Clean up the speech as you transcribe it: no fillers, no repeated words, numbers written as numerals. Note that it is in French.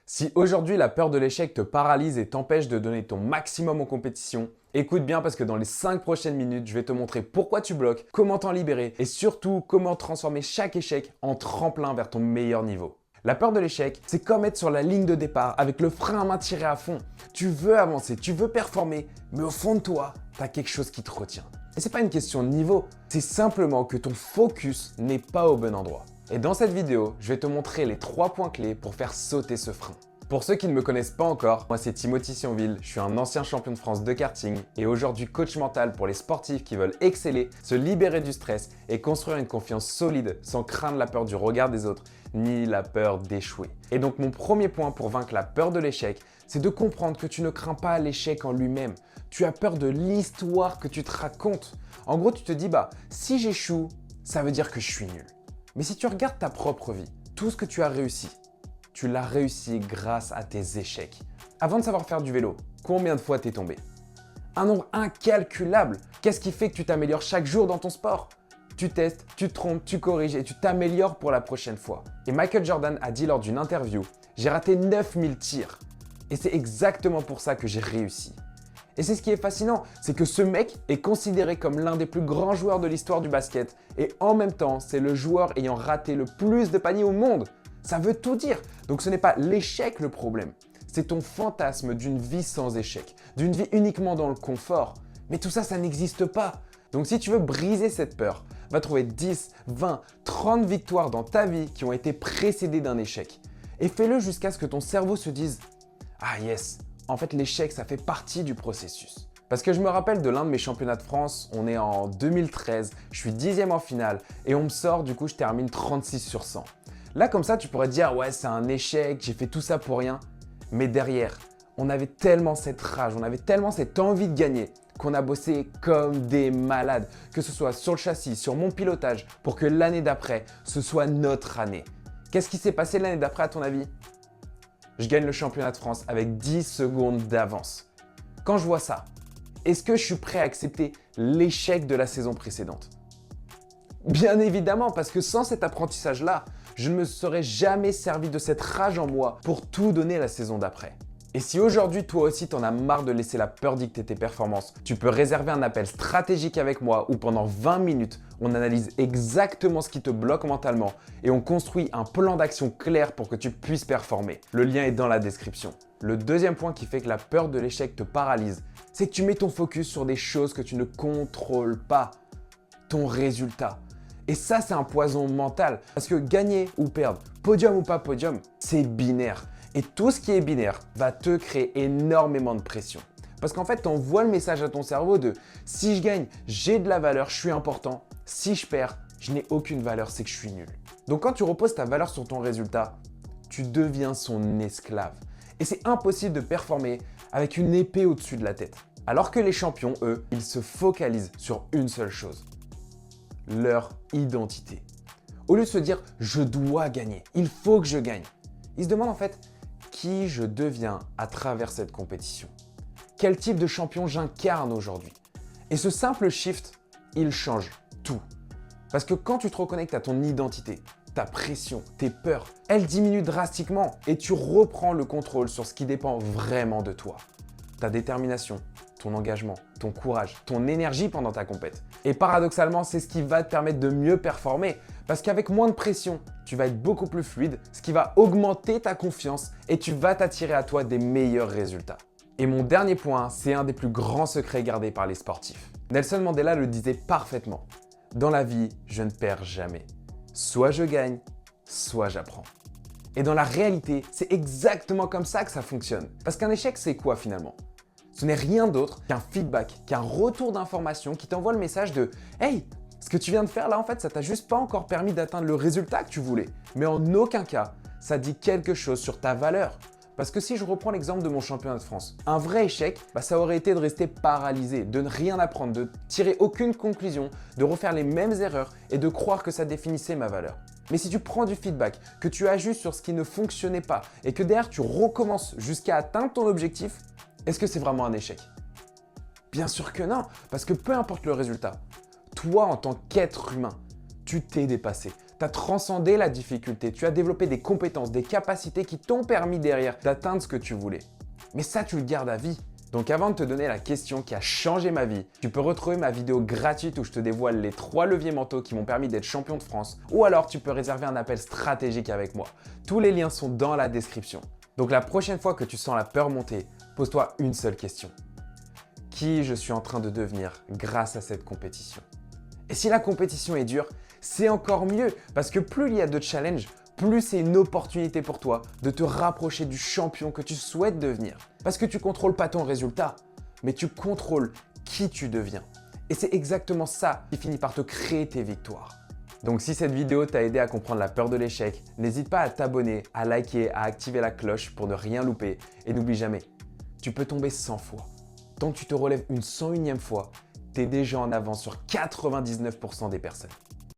Si aujourd'hui la peur de l'échec te paralyse et t'empêche de donner ton maximum en compétition, écoute bien parce que dans les 5 prochaines minutes, je vais te montrer pourquoi tu bloques, comment t'en libérer et surtout comment transformer chaque échec en tremplin vers ton meilleur niveau. La peur de l'échec, c'est comme être sur la ligne de départ avec le frein à main tiré à fond. Tu veux avancer, tu veux performer, mais au fond de toi, t'as quelque chose qui te retient. Et c'est pas une question de niveau, c'est simplement que ton focus n'est pas au bon endroit. Et dans cette vidéo, je vais te montrer les 3 points clés pour faire sauter ce frein. Pour ceux qui ne me connaissent pas encore, moi c'est Timothy Sionville, je suis un ancien champion de France de karting et aujourd'hui coach mental pour les sportifs qui veulent exceller, se libérer du stress et construire une confiance solide sans craindre la peur du regard des autres ni la peur d'échouer. Et donc mon premier point pour vaincre la peur de l'échec, c'est de comprendre que tu ne crains pas l'échec en lui-même. Tu as peur de l'histoire que tu te racontes. En gros, tu te dis si j'échoue, ça veut dire que je suis nul. Mais si tu regardes ta propre vie, tout ce que tu as réussi, tu l'as réussi grâce à tes échecs. Avant de savoir faire du vélo, combien de fois t'es tombé? Un nombre incalculable. Qu'est-ce qui fait que tu t'améliores chaque jour dans ton sport? Tu testes, tu te trompes, tu corriges et tu t'améliores pour la prochaine fois. Et Michael Jordan a dit lors d'une interview, j'ai raté 9000 tirs. Et c'est exactement pour ça que j'ai réussi. Et c'est ce qui est fascinant, c'est que ce mec est considéré comme l'un des plus grands joueurs de l'histoire du basket et en même temps, c'est le joueur ayant raté le plus de paniers au monde. Ça veut tout dire. Donc ce n'est pas l'échec le problème, c'est ton fantasme d'une vie sans échec, d'une vie uniquement dans le confort. Mais tout ça, ça n'existe pas. Donc si tu veux briser cette peur, va trouver 10, 20, 30 victoires dans ta vie qui ont été précédées d'un échec. Et fais-le jusqu'à ce que ton cerveau se dise « Ah yes !» En fait, l'échec, ça fait partie du processus. Parce que je me rappelle de l'un de mes championnats de France, on est en 2013, je suis 10e en finale et on me sort, du coup, je termine 36 sur 100. Là, comme ça, tu pourrais te dire, ouais, c'est un échec, j'ai fait tout ça pour rien. Mais derrière, on avait tellement cette rage, on avait tellement cette envie de gagner qu'on a bossé comme des malades, que ce soit sur le châssis, sur mon pilotage, pour que l'année d'après, ce soit notre année. Qu'est-ce qui s'est passé l'année d'après à ton avis ? Je gagne le championnat de France avec 10 secondes d'avance. Quand je vois ça, est-ce que je suis prêt à accepter l'échec de la saison précédente? Bien évidemment, parce que sans cet apprentissage-là, je ne me serais jamais servi de cette rage en moi pour tout donner la saison d'après. Et si aujourd'hui, toi aussi, t'en as marre de laisser la peur dicter tes performances, tu peux réserver un appel stratégique avec moi où pendant 20 minutes, on analyse exactement ce qui te bloque mentalement et on construit un plan d'action clair pour que tu puisses performer. Le lien est dans la description. Le deuxième point qui fait que la peur de l'échec te paralyse, c'est que tu mets ton focus sur des choses que tu ne contrôles pas. Ton résultat. Et ça, c'est un poison mental. Parce que gagner ou perdre, podium ou pas podium, c'est binaire. Et tout ce qui est binaire va te créer énormément de pression. Parce qu'en fait, tu envoies le message à ton cerveau de si je gagne, j'ai de la valeur, je suis important. Si je perds, je n'ai aucune valeur, c'est que je suis nul. Donc quand tu reposes ta valeur sur ton résultat, tu deviens son esclave. Et c'est impossible de performer avec une épée au-dessus de la tête. Alors que les champions, eux, ils se focalisent sur une seule chose. Leur identité. Au lieu de se dire « je dois gagner, il faut que je gagne », ils se demandent en fait qui je deviens à travers cette compétition. Quel type de champion j'incarne aujourd'hui? Et ce simple shift, il change tout. Parce que quand tu te reconnectes à ton identité, ta pression, tes peurs, elles diminuent drastiquement et tu reprends le contrôle sur ce qui dépend vraiment de toi. Ta détermination, ton engagement, ton courage, ton énergie pendant ta compète. Et paradoxalement, c'est ce qui va te permettre de mieux performer parce qu'avec moins de pression, tu vas être beaucoup plus fluide, ce qui va augmenter ta confiance et tu vas t'attirer à toi des meilleurs résultats. Et mon dernier point, c'est un des plus grands secrets gardés par les sportifs. Nelson Mandela le disait parfaitement. Dans la vie, je ne perds jamais. Soit je gagne, soit j'apprends. Et dans la réalité, c'est exactement comme ça que ça fonctionne. Parce qu'un échec, c'est quoi finalement ? Ce n'est rien d'autre qu'un feedback, qu'un retour d'information qui t'envoie le message de « Hey, ce que tu viens de faire là, en fait, ça t'a juste pas encore permis d'atteindre le résultat que tu voulais. » Mais en aucun cas, ça dit quelque chose sur ta valeur. Parce que si je reprends l'exemple de mon championnat de France, un vrai échec, ça aurait été de rester paralysé, de ne rien apprendre, de tirer aucune conclusion, de refaire les mêmes erreurs et de croire que ça définissait ma valeur. Mais si tu prends du feedback, que tu ajustes sur ce qui ne fonctionnait pas et que derrière tu recommences jusqu'à atteindre ton objectif, est-ce que c'est vraiment un échec? Bien sûr que non, parce que peu importe le résultat, toi en tant qu'être humain, tu t'es dépassé. Tu as transcendé la difficulté, tu as développé des compétences, des capacités qui t'ont permis derrière d'atteindre ce que tu voulais. Mais ça, tu le gardes à vie. Donc avant de te donner la question qui a changé ma vie, tu peux retrouver ma vidéo gratuite où je te dévoile les 3 leviers mentaux qui m'ont permis d'être champion de France, ou alors tu peux réserver un appel stratégique avec moi. Tous les liens sont dans la description. Donc la prochaine fois que tu sens la peur monter, pose-toi une seule question. Qui je suis en train de devenir grâce à cette compétition? Et si la compétition est dure, c'est encore mieux parce que plus il y a de challenges, plus c'est une opportunité pour toi de te rapprocher du champion que tu souhaites devenir. Parce que tu ne contrôles pas ton résultat, mais tu contrôles qui tu deviens. Et c'est exactement ça qui finit par te créer tes victoires. Donc si cette vidéo t'a aidé à comprendre la peur de l'échec, n'hésite pas à t'abonner, à liker, à activer la cloche pour ne rien louper. Et n'oublie jamais, tu peux tomber 100 fois. Tant que tu te relèves une 101e fois, tu es déjà en avance sur 99% des personnes.